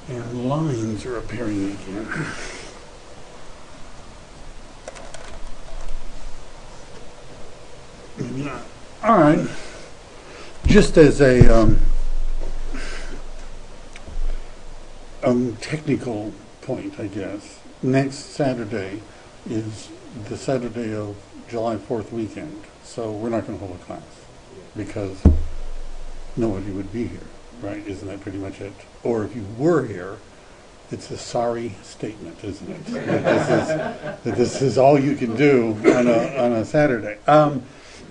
And lines are appearing again. Maybe not. All right. Just as a technical point, I guess, next Saturday is the Saturday of July 4th weekend. So we're not going to hold a class because nobody would be here, right? Isn't that pretty much it? Or if you were here, it's a sorry statement, isn't it? That this is all you can do on a Saturday.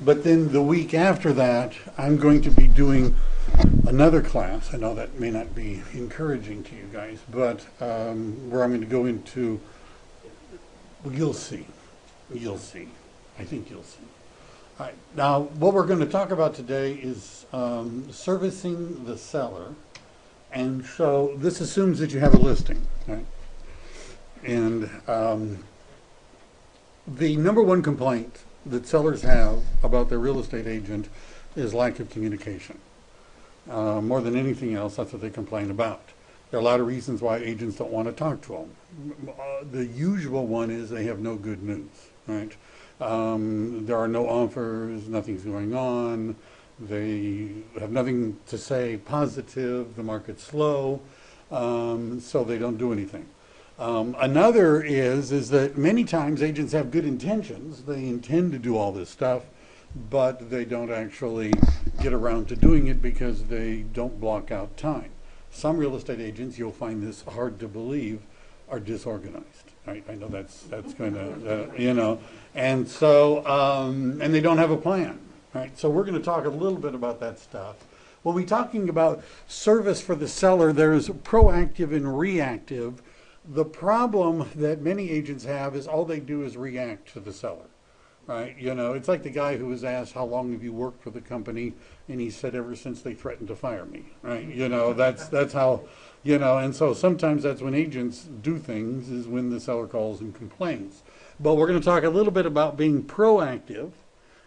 But then the week after that, I'm going to be doing another class. I know that may not be encouraging to you guys, but where I'm going to go into, well, you'll see. You'll see. I think you'll see. All right. Now, what we're going to talk about today is servicing the seller. And so this assumes that you have a listing, right? And the number one complaint that sellers have about their real estate agent is lack of communication. More than anything else, that's what they complain about. There are a lot of reasons why agents don't want to talk to them. The usual one is they have no good news, right? There are no offers, nothing's going on. They have nothing to say positive, the market's slow, so they don't do anything. Another is that many times agents have good intentions. They intend to do all this stuff, but they don't actually get around to doing it because they don't block out time. Some real estate agents, you'll find this hard to believe, are disorganized. Right? I know that's going to, and so, and they don't have a plan. Right, so we're going to talk a little bit about that stuff. When we're talking about service for the seller, there's proactive and reactive. The problem that many agents have is all they do is react to the seller. Right? It's like the guy who was asked, how long have you worked for the company? And he said, ever since they threatened to fire me. Right? That's how, and so sometimes that's when agents do things, is when the seller calls and complains. But we're going to talk a little bit about being proactive.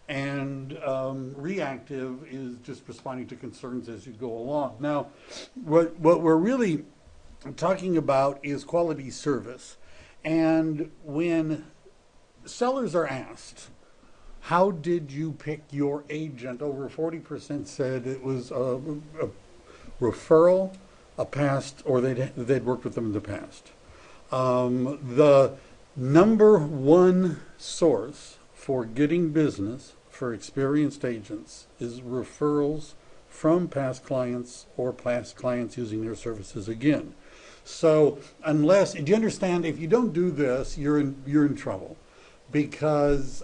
And reactive is just responding to concerns as you go along. Now, what we're really talking about is quality service. And when sellers are asked, how did you pick your agent? Over 40% said it was a referral, a past, or they'd worked with them in the past. The number one source for getting business for experienced agents is referrals from past clients or past clients using their services again. So do you understand, if you don't do this, you're in trouble, because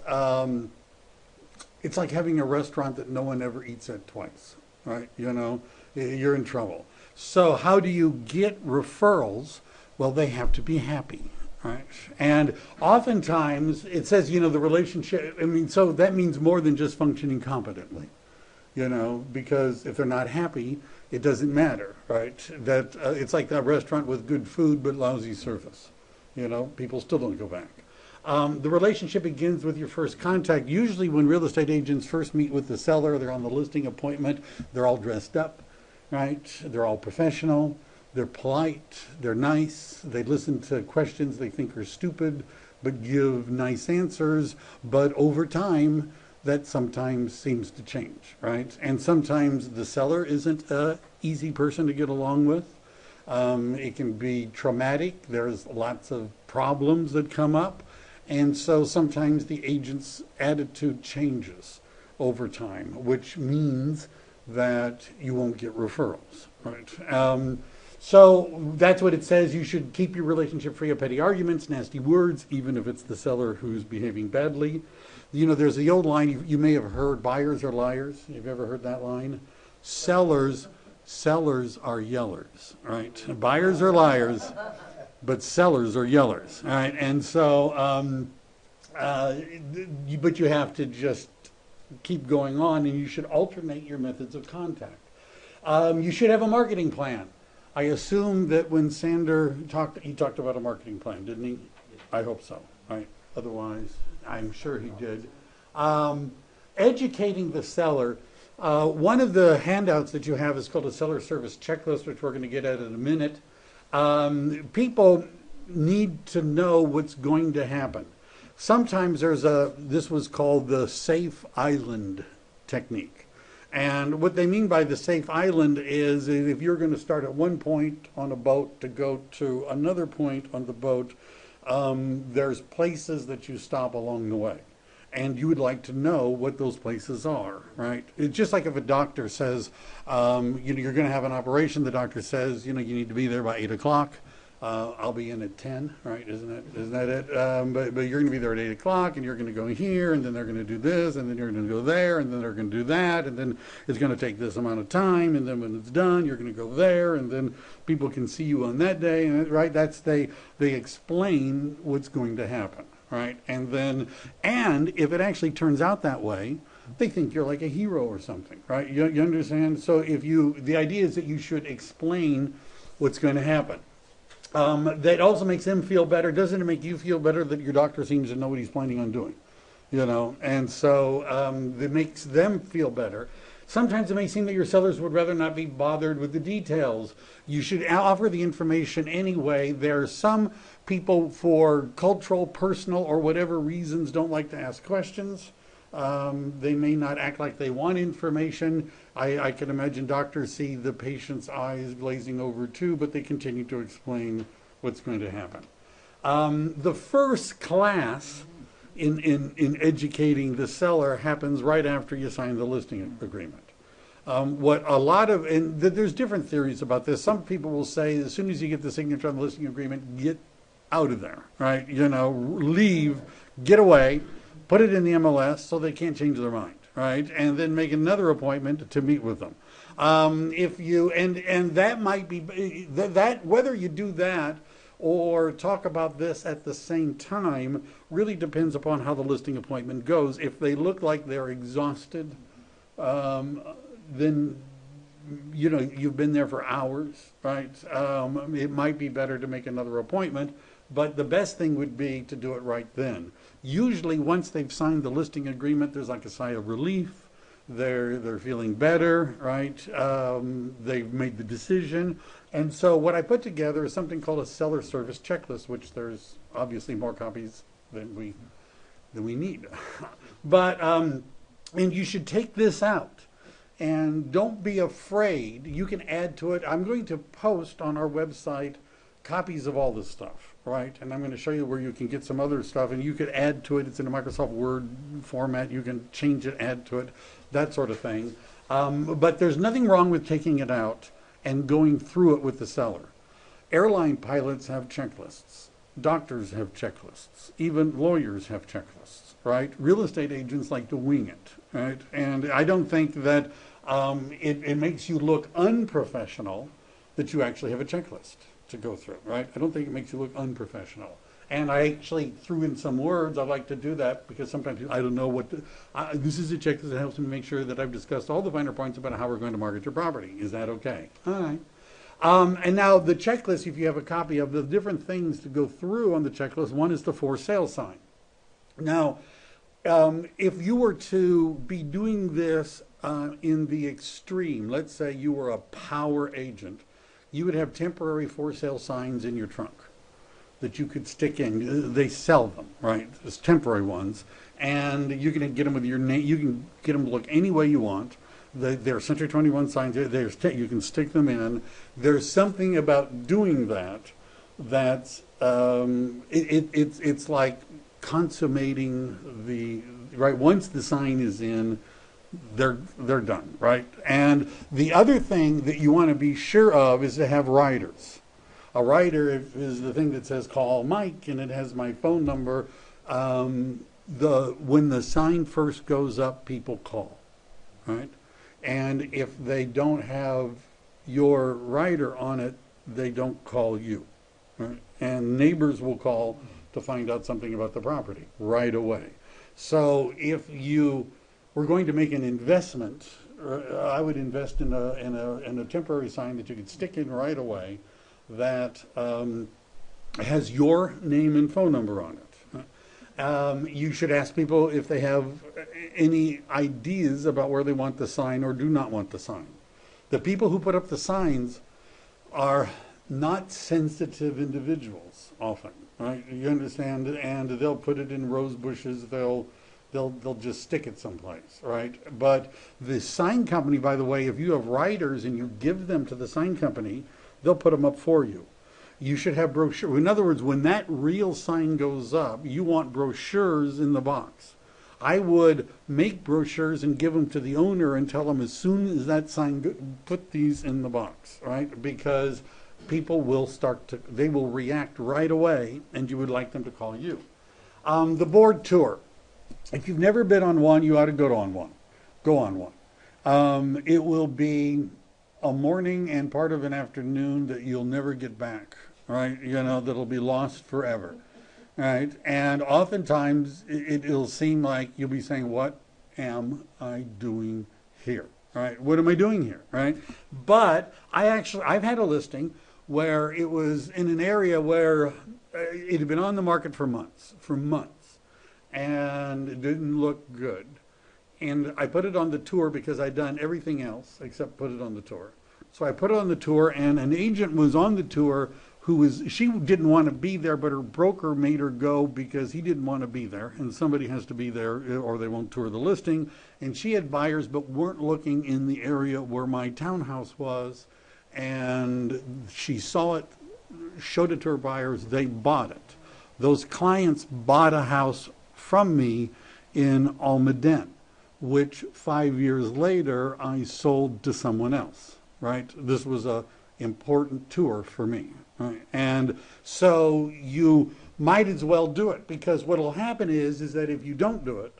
it's like having a restaurant that no one ever eats at twice, right? You're in trouble. So how do you get referrals? Well, they have to be happy. Right. And oftentimes it says, the relationship, so that means more than just functioning competently, because if they're not happy, it doesn't matter, right? That it's like that restaurant with good food but lousy service. People still don't go back. The relationship begins with your first contact. Usually when real estate agents first meet with the seller, they're on the listing appointment, they're all dressed up, right? They're all professional. They're polite, they're nice, they listen to questions they think are stupid, but give nice answers. But over time, that sometimes seems to change, right? And sometimes the seller isn't an easy person to get along with. It can be traumatic. There's lots of problems that come up. And so sometimes the agent's attitude changes over time, which means that you won't get referrals, right? So that's what it says. You should keep your relationship free of petty arguments, nasty words, even if it's the seller who's behaving badly. There's the old line you may have heard, buyers are liars. You've ever heard that line? Sellers are yellers, right? Buyers are liars, but sellers are yellers, right? And so, but you have to just keep going on, and you should alternate your methods of contact. You should have a marketing plan. I assume that when Sander he talked about a marketing plan, didn't he? I hope so, right? Otherwise, I'm sure he did. Educating the seller. One of the handouts that you have is called a seller service checklist, which we're going to get at in a minute. People need to know what's going to happen. Sometimes this was called the safe island technique. And what they mean by the safe island is if you're going to start at one point on a boat to go to another point on the boat, there's places that you stop along the way. And you would like to know what those places are, right? It's just like if a doctor says, you're going to have an operation, the doctor says, you need to be there by 8 o'clock. I'll be in at 10, right? Isn't that it? But you're going to be there at 8 o'clock, and you're going to go here, and then they're going to do this, and then you're going to go there, and then they're going to do that, and then it's going to take this amount of time, and then when it's done, you're going to go there, and then people can see you on that day, and right? They explain what's going to happen, right? And if it actually turns out that way, they think you're like a hero or something, right? You understand? So the idea is that you should explain what's going to happen. That also makes them feel better. Doesn't it make you feel better that your doctor seems to know what he's planning on doing? And so it makes them feel better. Sometimes it may seem that your sellers would rather not be bothered with the details. You should offer the information anyway. There are some people, for cultural, personal, or whatever reasons, don't like to ask questions. They may not act like they want information. I can imagine doctors see the patient's eyes glazing over too, but they continue to explain what's going to happen. The first class in educating the seller happens right after you sign the listing agreement. There's different theories about this. Some people will say as soon as you get the signature on the listing agreement, get out of there, right? Leave, get away. Put it in the MLS so they can't change their mind, right? And then make another appointment to meet with them. That might be that whether you do that or talk about this at the same time really depends upon how the listing appointment goes. If they look like they're exhausted, then you've been there for hours, right? It might be better to make another appointment. But the best thing would be to do it right then. Usually once they've signed the listing agreement, there's like a sigh of relief. They're feeling better, right? They've made the decision. And so what I put together is something called a seller service checklist, which there's obviously more copies than we need. But, and you should take this out. And don't be afraid. You can add to it. I'm going to post on our website copies of all this stuff, right? And I'm going to show you where you can get some other stuff, and you could add to it. It's in a Microsoft Word format. You can change it, add to it, that sort of thing. But there's nothing wrong with taking it out and going through it with the seller. Airline pilots have checklists. Doctors have checklists. Even lawyers have checklists, right? Real estate agents like to wing it, right? And I don't think that it makes you look unprofessional that you actually have a checklist to go through, right? I don't think it makes you look unprofessional. And I actually threw in some words. I like to do that because sometimes I don't know what this is a checklist that helps me make sure that I've discussed all the finer points about how we're going to market your property. Is that okay? All right. And now the checklist, if you have a copy of the different things to go through on the checklist, one is the for sale sign. Now, if you were to be doing this in the extreme, let's say you were a power agent, you would have temporary for sale signs in your trunk that you could stick in. They sell them, right? It's temporary ones. And you can get them with your name. You can get them to look any way you want. They're Century 21 signs. You can stick them in. There's something about doing that that's it's like consummating the right. Once the sign is in, they're done, right? And the other thing that you want to be sure of is to have riders. A rider is the thing that says call Mike, and it has my phone number. When the sign first goes up, people call, right? And if they don't have your rider on it, they don't call you, right? And neighbors will call to find out something about the property right away. So if you were going to make an investment, I would invest in a temporary sign that you could stick in right away that has your name and phone number on it. You should ask people if they have any ideas about where they want the sign or do not want the sign. The people who put up the signs are not sensitive individuals often, right? You understand? And they'll put it in rose bushes. They'll just stick it someplace, right? But the sign company, by the way, if you have writers and you give them to the sign company, they'll put them up for you. You should have brochures. In other words, when that real sign goes up, you want brochures in the box. I would make brochures and give them to the owner and tell them as soon as that sign, put these in the box, right? Because people will they will react right away, and you would like them to call you. The board tour. If you've never been on one, you ought to go on one. Go on one. It will be a morning and part of an afternoon that you'll never get back, right? You know, that'll be lost forever, right? And oftentimes it'll seem like you'll be saying, what am I doing here, right? What am I doing here, right? But I've had a listing where it was in an area where it had been on the market for months, and it didn't look good. And I put it on the tour because I'd done everything else except put it on the tour. So I put it on the tour, and an agent was on the tour she didn't want to be there, but her broker made her go because he didn't want to be there, and somebody has to be there or they won't tour the listing. And she had buyers but weren't looking in the area where my townhouse was, and she saw it, showed it to her buyers, they bought it. Those clients bought a house from me in Almaden, which 5 years later I sold to someone else, right? This was a important tour for me, right? And so you might as well do it, because what will happen is that if you don't do it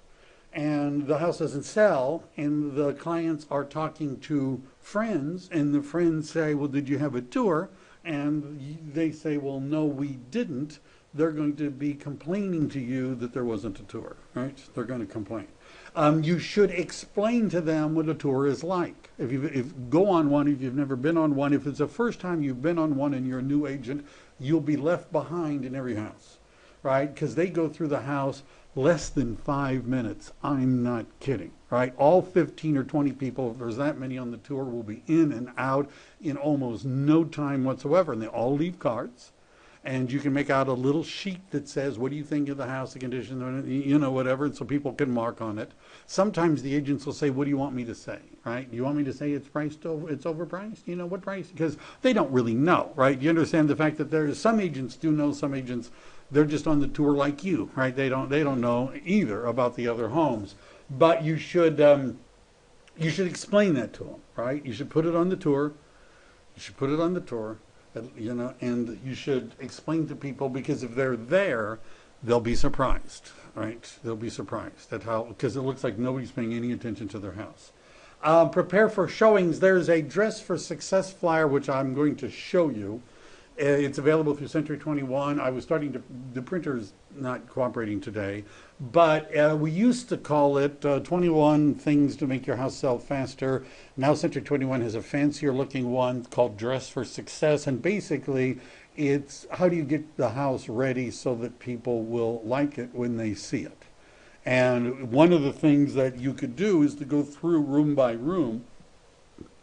and the house doesn't sell and the clients are talking to friends and the friends say, well, did you have a tour? And they say, well, no, we didn't. They're going to be complaining to you that there wasn't a tour, right? They're going to complain. You should explain to them what a tour is like. If go on one, if you've never been on one, if it's the first time you've been on one and you're a new agent, you'll be left behind in every house, right? Because they go through the house less than 5 minutes. I'm not kidding, right? All 15 or 20 people, if there's that many on the tour, will be in and out in almost no time whatsoever. And they all leave cards. And you can make out a little sheet that says, what do you think of the house, the condition, you know, whatever, and so people can mark on it. Sometimes the agents will say, what do you want me to say, right? Do you want me to say it's overpriced? You know, what price? Because they don't really know, right? You understand the fact that there's some agents do know, some agents, they're just on the tour like you, right? They don't know either about the other homes. But you should explain that to them, right? You should put it on the tour. You should put it on the tour. You know, and you should explain to people, because if they're there, they'll be surprised, right? They'll be surprised at how, because it looks like nobody's paying any attention to their house. Prepare for showings. There's a Dress for Success flyer, which I'm going to show you. It's available through Century 21. I was starting to, the printer's not cooperating today, but we used to call it 21 Things to Make Your House Sell Faster. Now Century 21 has a fancier looking one called Dress for Success, and basically it's how do you get the house ready so that people will like it when they see it. And one of the things that you could do is to go through room by room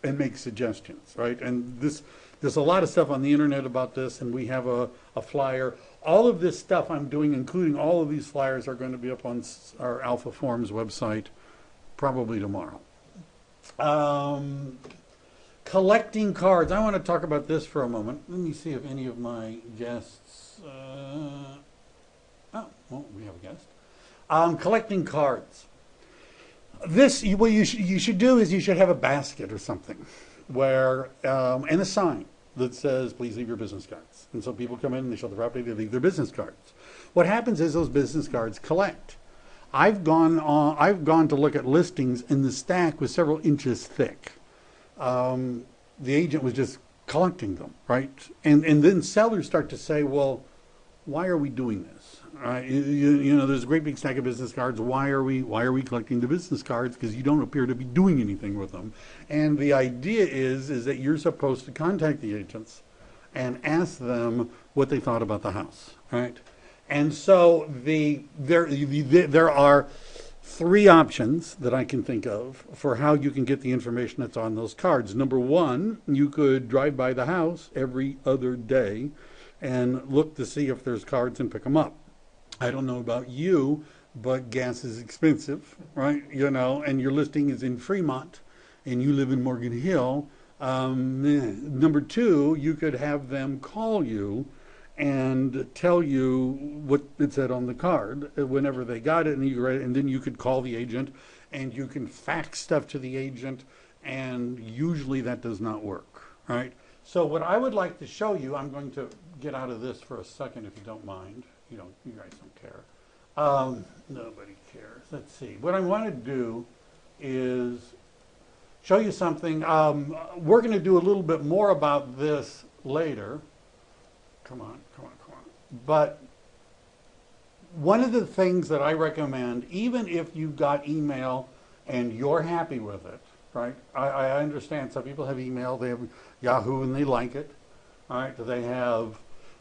and make suggestions, right? And there's a lot of stuff on the internet about this, and we have a flyer. All of this stuff I'm doing, including all of these flyers, are going to be up on our Alpha Forums website probably tomorrow. Collecting cards. I want to talk about this for a moment. Let me see if any of my guests... oh, well, we have a guest. Collecting cards. This, what you should do is you should have a basket or something where, and a sign that says, please leave your business cards. And so people come in and they show the property, they leave their business cards. What happens is those business cards collect. I've gone to look at listings and the stack was several inches thick. The agent was just collecting them, right? And then sellers start to say, well, why are we doing this? You know, there's a great big stack of business cards. Why are we collecting the business cards? Because you don't appear to be doing anything with them. And the idea is that you're supposed to contact the agents and ask them what they thought about the house, right? And so there are three options that I can think of for how you can get the information that's on those cards. Number one, you could drive by the house every other day and look to see if there's cards and pick them up. I don't know about you, but gas is expensive, right? You know, and your listing is in Fremont and you live in Morgan Hill. Number two, you could have them call you and tell you what it said on the card whenever they got it, and you read it, and then you could call the agent and you can fax stuff to the agent, and usually that does not work, right? So what I would like to show you, I'm going to get out of this for a second if you don't mind. You guys don't care. Nobody cares. Let's see. What I want to do is show you something. We're going to do a little bit more about this later. Come on. But one of the things that I recommend, even if you got email and you're happy with it, right? I understand some people have email, they have Yahoo and they like it, all right? They have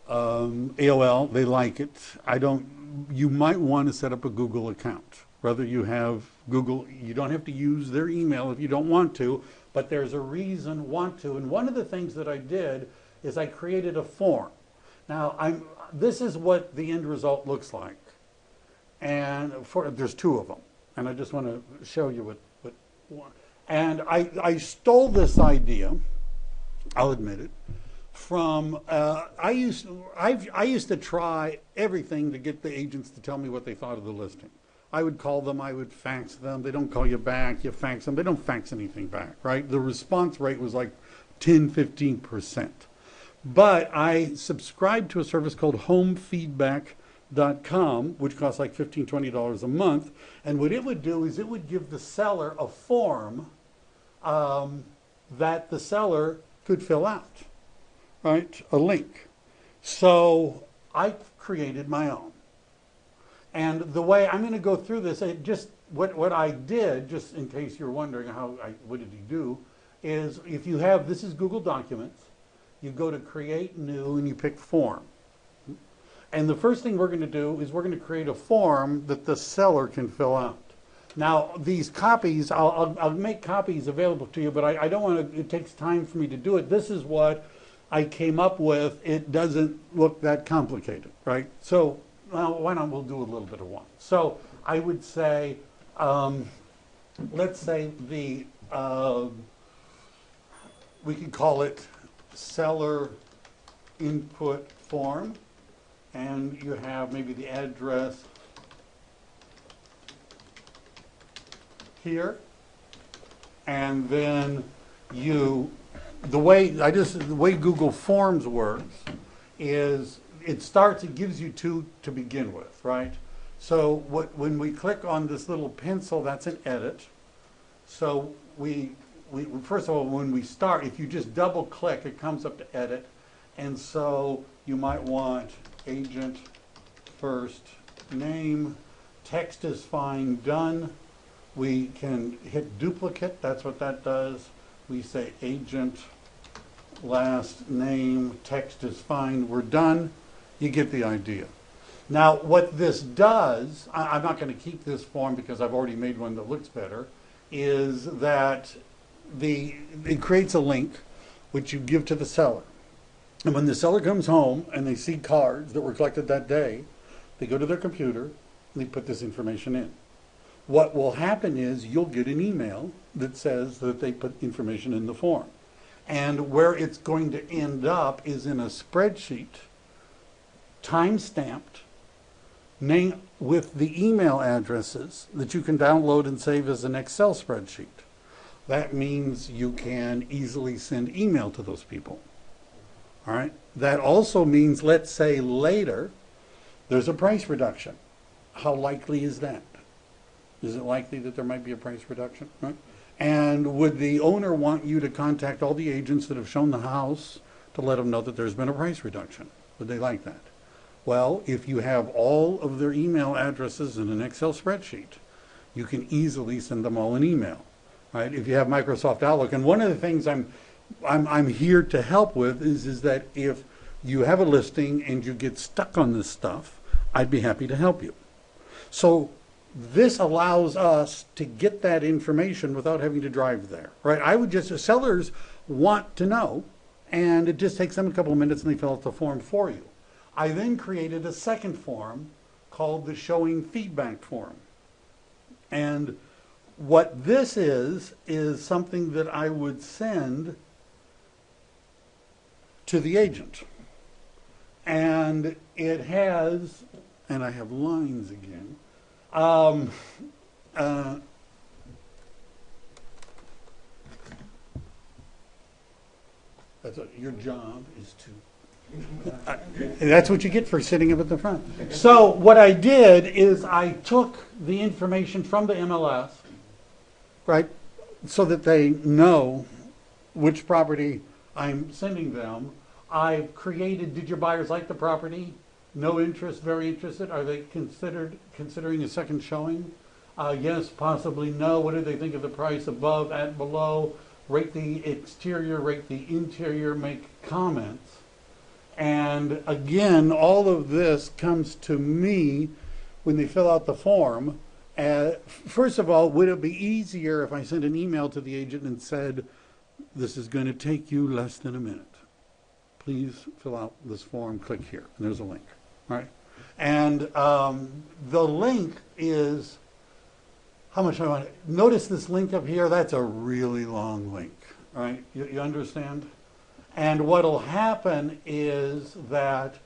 AOL, they like it. You might want to set up a Google account. Whether you have Google, you don't have to use their email if you don't want to, but there's a reason want to. And one of the things that I did is I created a form. Now, this is what the end result looks like. And there's two of them. And I just want to show you what one. And I stole this idea, I'll admit it, from, I used to try everything to get the agents to tell me what they thought of the listing. I would call them, I would fax them. They don't call you back, you fax them. They don't fax anything back, right? The response rate was like 10-15%. But I subscribed to a service called homefeedback.com, which costs like $15, $20 a month. And what it would do is it would give the seller a form that the seller could fill out, right? A link. So I created my own. And the way I'm going to go through this, what I did, just in case you're wondering what did he do, is if you have, this is Google Documents, you go to Create New and you pick Form. And the first thing we're going to do is we're going to create a form that the seller can fill out. Now, these copies, I'll make copies available to you, but I don't want to, it takes time for me to do it. This is what I came up with. It doesn't look that complicated, right? So, well, why not we'll do a little bit of one. So, I would say, let's say we could call it seller input form, and you have maybe the address here, and then the way Google Forms works is it gives you two to begin with, right? So when we click on this little pencil, that's an edit. So we first of all, when we start, if you just double click, it comes up to edit. And so you might want agent first name, text is fine, done. We can hit duplicate, that's what that does. We say agent last name, text is fine, we're done. You get the idea. Now what this does, I'm not going to keep this form because I've already made one that looks better, is that it creates a link which you give to the seller. And when the seller comes home and they see cards that were collected that day, they go to their computer and they put this information in. What will happen is you'll get an email that says that they put information in the form. And where it's going to end up is in a spreadsheet, time-stamped, with the email addresses that you can download and save as an Excel spreadsheet. That means you can easily send email to those people. All right. That also means, let's say later, there's a price reduction. How likely is that? Is it likely that there might be a price reduction? Right? And would the owner want you to contact all the agents that have shown the house to let them know that there's been a price reduction? Would they like that? Well, if you have all of their email addresses in an Excel spreadsheet, you can easily send them all an email. Right? If you have Microsoft Outlook, and one of the things I'm here to help with is that if you have a listing and you get stuck on this stuff, I'd be happy to help you. So This allows us to get that information without having to drive there, right? Sellers want to know, and it just takes them a couple of minutes and they fill out the form for you. I then created a second form called the showing feedback form. And what this is something that I would send to the agent. And it has, and I have lines again, your job is to that's what you get for sitting up at the front. So what I did is I took the information from the MLS, right, so that they know which property I'm sending them. I created, did your buyers like the property? No interest, very interested. Are they considering a second showing? Yes, possibly, no. What do they think of the price above, at, below? Rate the exterior, rate the interior, make comments. And again, all of this comes to me when they fill out the form. First of all, would it be easier if I sent an email to the agent and said, this is going to take you less than a minute. Please fill out this form, click here, and there's a link, right? And the link is, how much I want to, notice this link up here, that's a really long link, right? You understand? And what'll happen is that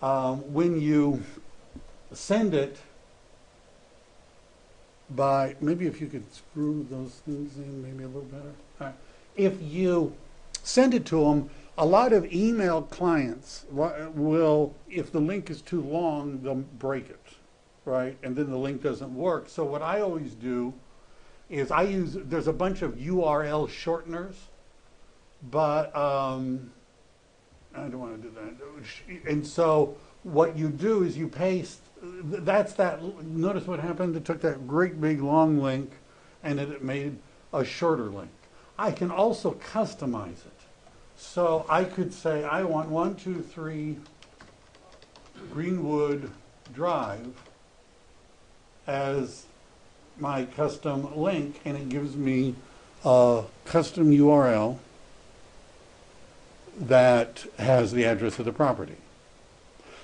when you send it by, maybe if you could screw those things in maybe a little better. All right. If you send it to them, a lot of email clients will, if the link is too long, they'll break it, right? And then the link doesn't work. So what I always do is there's a bunch of URL shorteners, but I don't want to do that. And so what you do is you paste, notice what happened? It took that great big long link and it made a shorter link. I can also customize it. So I could say I want 123 Greenwood Drive as my custom link, and it gives me a custom URL that has the address of the property.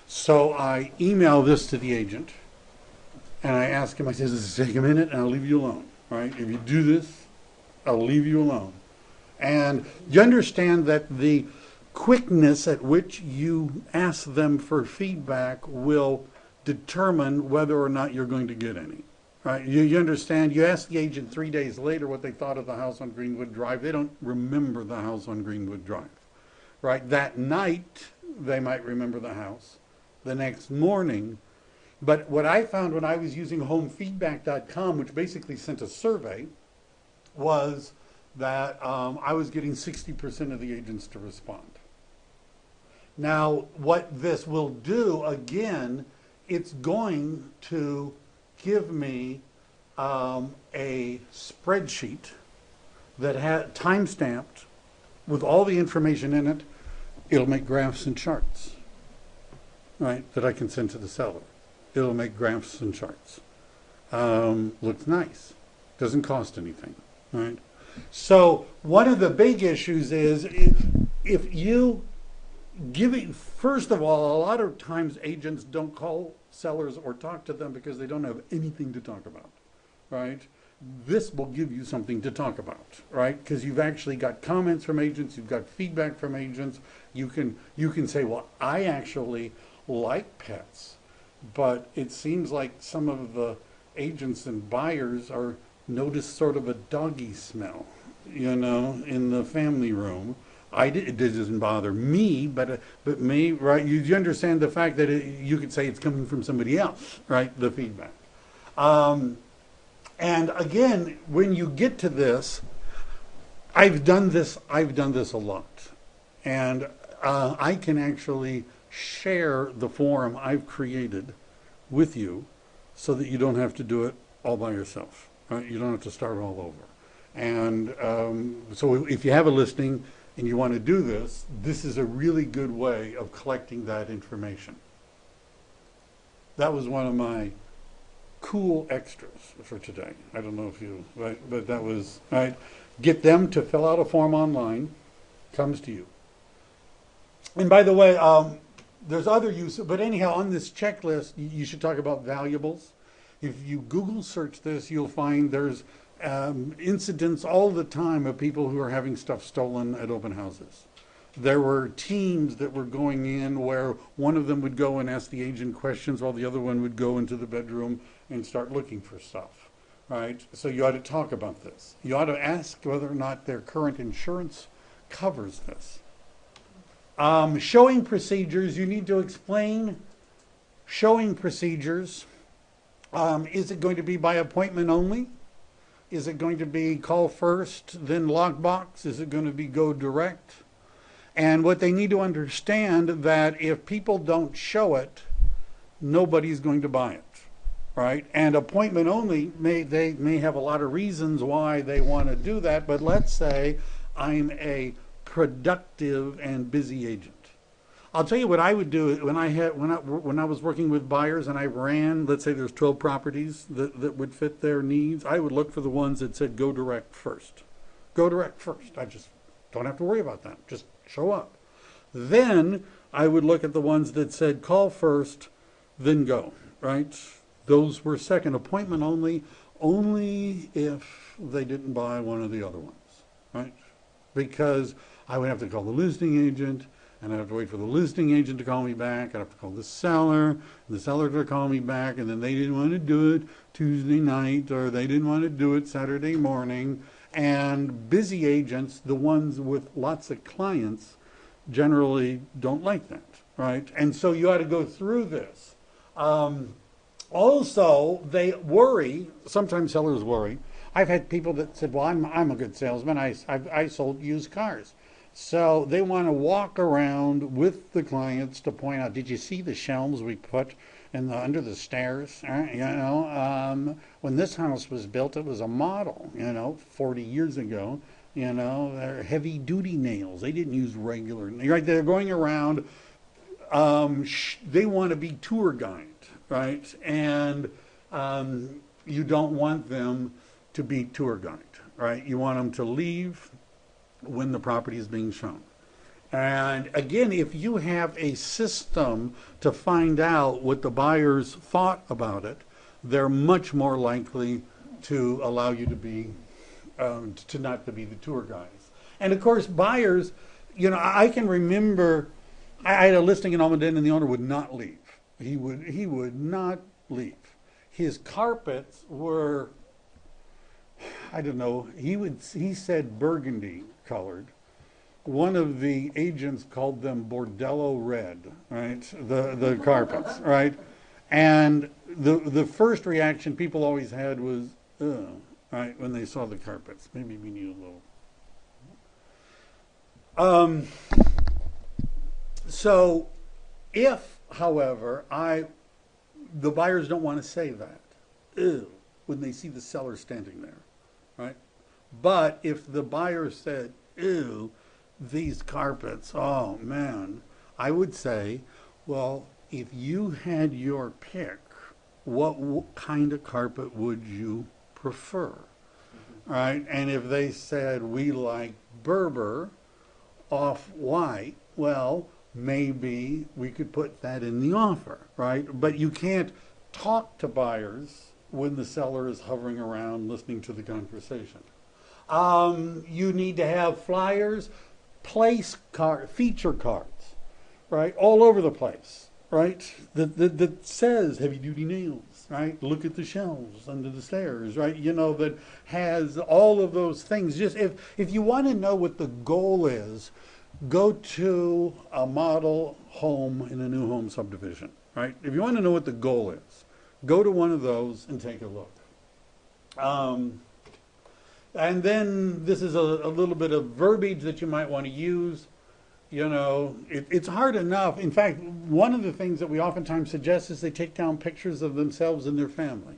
So I email this to the agent, and I ask him, I say, does this take a minute? And I'll leave you alone, right? If you do this, I'll leave you alone. And you understand that the quickness at which you ask them for feedback will determine whether or not you're going to get any. Right? You understand? You ask the agent 3 days later what they thought of the house on Greenwood Drive. They don't remember the house on Greenwood Drive. Right? That night, they might remember the house. The next morning. But what I found when I was using homefeedback.com, which basically sent a survey, was that I was getting 60% of the agents to respond. Now, what this will do, again, it's going to give me a spreadsheet that had time-stamped with all the information in it. It'll make graphs and charts, right, that I can send to the seller. It'll make graphs and charts. Looks nice. Doesn't cost anything, right? So one of the big issues is if you give it, first of all, a lot of times agents don't call sellers or talk to them because they don't have anything to talk about, right? This will give you something to talk about, right? Because you've actually got comments from agents, you've got feedback from agents. You can say, well, I actually like pets, but it seems like some of the agents and buyers are notice sort of a doggy smell, in the family room. It doesn't bother me, but me, right? You understand the fact that you could say it's coming from somebody else, right? The feedback. And again, when you get to this, I've done this a lot, and I can actually share the forum I've created with you, so that you don't have to do it all by yourself. Right? You don't have to start all over. And so if you have a listing and you want to do this, this is a really good way of collecting that information. That was one of my cool extras for today. I don't know if you, right, but that was, right. Get them to fill out a form online, comes to you. And by the way, there's other use, but anyhow, on this checklist, you should talk about valuables. If you Google search this, you'll find there's incidents all the time of people who are having stuff stolen at open houses. There were teams that were going in where one of them would go and ask the agent questions while the other one would go into the bedroom and start looking for stuff, right? So you ought to talk about this. You ought to ask whether or not their current insurance covers this. Showing procedures, you need to explain showing procedures. Is it going to be by appointment only? Is it going to be call first, then lockbox? Is it going to be go direct? And what they need to understand that if people don't show it, nobody's going to buy it, right? And appointment only, they may have a lot of reasons why they want to do that, but let's say I'm a productive and busy agent. I'll tell you what I would do when I was working with buyers and I ran, let's say there's 12 properties that would fit their needs. I would look for the ones that said go direct first. Go direct first. I just don't have to worry about that. Just show up. Then I would look at the ones that said call first, then go, right? Those were second. Appointment only if they didn't buy one of the other ones, right? Because I would have to call the listing agent, and I'd have to wait for the listing agent to call me back. I'd have to call the seller to call me back, and then they didn't want to do it Tuesday night, or they didn't want to do it Saturday morning. And busy agents, the ones with lots of clients, generally don't like that, right? And so you ought to go through this. Also, they worry, sometimes sellers worry. I've had people that said, well, I'm a good salesman. I sold used cars. So they want to walk around with the clients to point out, did you see the shelves we put under the stairs? When this house was built, it was a model, 40 years ago. They're heavy duty nails. They didn't use regular, right? They're going around. They want to be tour guide, right? And you don't want them to be tour guide, right? You want them to leave when the property is being shown. And again, if you have a system to find out what the buyers thought about it, they're much more likely to allow you to be, to not to be the tour guides. And of course, buyers, I can remember I had a listing in Almaden and the owner would not leave. He would not leave. His carpets were, I don't know, he said burgundy colored. One of the agents called them bordello red, right? The carpets, right? And the first reaction people always had was, ugh, right, when they saw the carpets. Maybe we need a little. So if, however, the buyers don't want to say that, ew, when they see the seller standing there, right? But if the buyer said, ew, these carpets, oh man, I would say, well, if you had your pick, what kind of carpet would you prefer, right? And if they said, we like Berber, off-white, well, maybe we could put that in the offer, right? But you can't talk to buyers when the seller is hovering around listening to the conversation. You need to have flyers, feature cards, right? All over the place, right? That says heavy duty nails, right? Look at the shelves under the stairs, right? That has all of those things. Just if you want to know what the goal is, go to a model home in a new home subdivision, right? If you want to know what the goal is, go to one of those and take a look. And then this is a little bit of verbiage that you might want to use. It's hard enough. In fact, one of the things that we oftentimes suggest is they take down pictures of themselves and their family,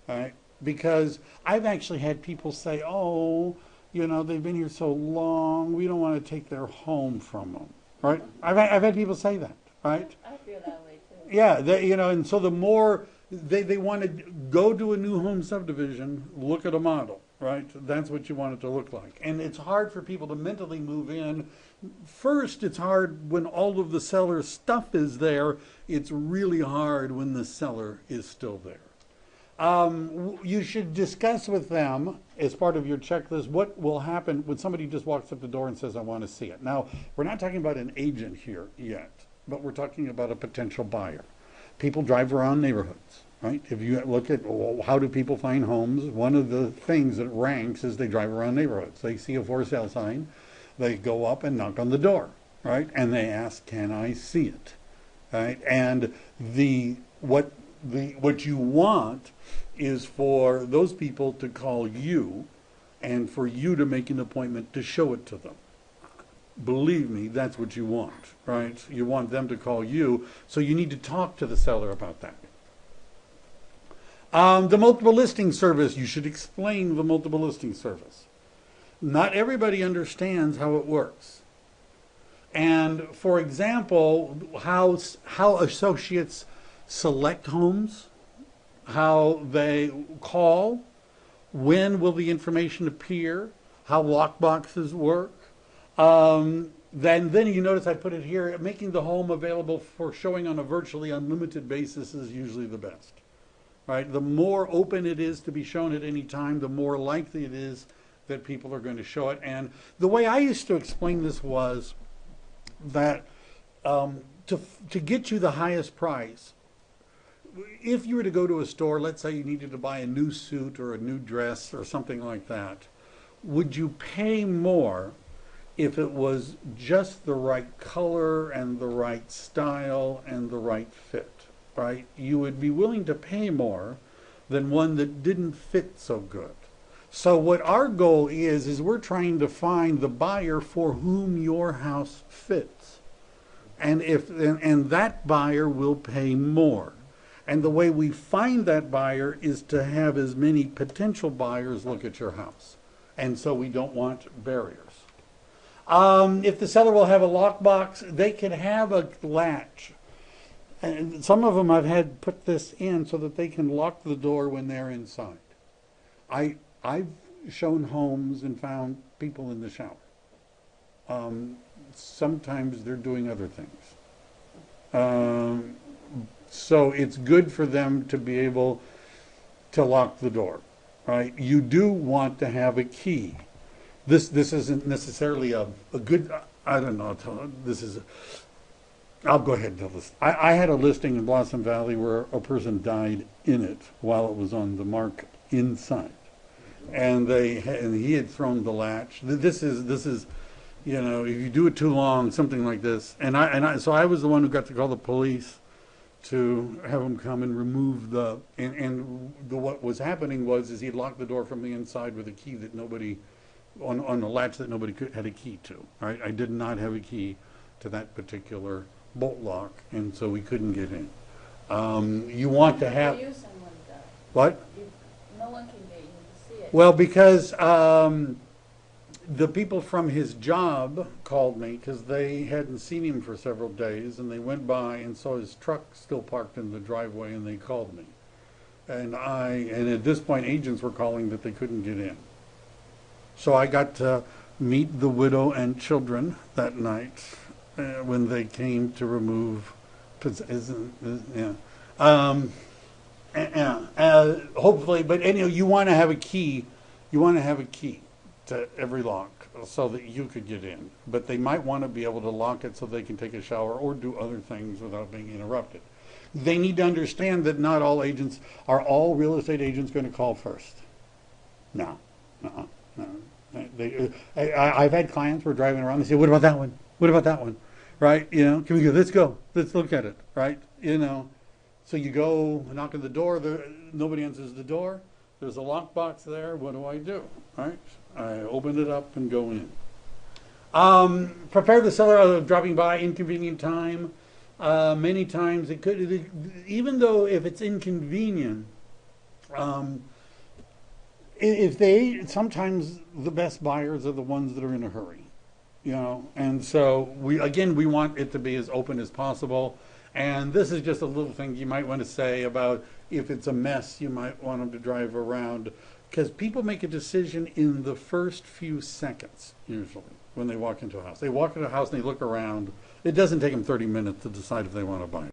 right? Because I've actually had people say, oh, they've been here so long, we don't want to take their home from them, right? I've had people say that, right? I feel that way too. Yeah, and so the more They want to go to a new home subdivision, look at a model, right? That's what you want it to look like. And it's hard for people to mentally move in. First, it's hard when all of the seller's stuff is there. It's really hard when the seller is still there. You should discuss with them as part of your checklist what will happen when somebody just walks up the door and says, I want to see it. Now, we're not talking about an agent here yet, but we're talking about a potential buyer. People drive around neighborhoods, right? If you look at how do people find homes, one of the things that ranks is they drive around neighborhoods. They see a for sale sign, they go up and knock on the door, right? And they ask, can I see it, right? And what you want is for those people to call you and for you to make an appointment to show it to them. Believe me, that's what you want, right? You want them to call you, so you need to talk to the seller about that. The multiple listing service, you should explain the multiple listing service. Not everybody understands how it works. And for example, how associates select homes, how they call, when will the information appear, how lockboxes work. Then you notice I put it here, making the home available for showing on a virtually unlimited basis is usually the best, right? The more open it is to be shown at any time, the more likely it is that people are going to show it. And the way I used to explain this was that to get you the highest price, if you were to go to a store, let's say you needed to buy a new suit or a new dress or something like that, would you pay more if it was just the right color and the right style and the right fit, right? You would be willing to pay more than one that didn't fit so good. So what our goal is we're trying to find the buyer for whom your house fits. And that buyer will pay more. And the way we find that buyer is to have as many potential buyers look at your house. And so we don't want barriers. If the seller will have a lockbox, they can have a latch. And some of them I've had put this in so that they can lock the door when they're inside. I've shown homes and found people in the shower. Sometimes they're doing other things. So it's good for them to be able to lock the door, right? You do want to have a key. This isn't necessarily a good, I don't know, I'll go ahead and tell this. I had a listing in Blossom Valley where a person died in it while it was on the market inside. And he had thrown the latch. This is, you know, if you do it too long, something like this. So I was the one who got to call the police to have them come and remove what was happening was he locked the door from the inside with a key that nobody, on a latch that nobody had a key to, right? I did not have a key to that particular bolt lock, and so we couldn't get in. You want to have... What? No one can get you to see it. Well, because the people from his job called me because they hadn't seen him for several days, and they went by and saw his truck still parked in the driveway, and they called me. And at this point, agents were calling that they couldn't get in. So I got to meet the widow and children that night when they came to remove. Hopefully, but anyway, you want to have a key. You want to have a key to every lock so that you could get in. But they might want to be able to lock it so they can take a shower or do other things without being interrupted. They need to understand that not all agents are all real estate agents going to call first. No. I've had clients who are driving around and say, "What about that one? What about that one?" Right? You know, can we go? Let's go. Let's look at it. Right? You know. So you go knock on the door. Nobody answers the door. There's a lockbox there. What do I do? Right? I open it up and go in. Prepare the seller dropping by, inconvenient time. Many times it could, even though if it's inconvenient, sometimes the best buyers are the ones that are in a hurry, you know. And so we want it to be as open as possible. And this is just a little thing you might want to say about If it's a mess, you might want them to drive around. Because people make a decision in the first few seconds, usually, when they walk into a house. They walk into a house and they look around. It doesn't take them 30 minutes to decide if they want to buy it.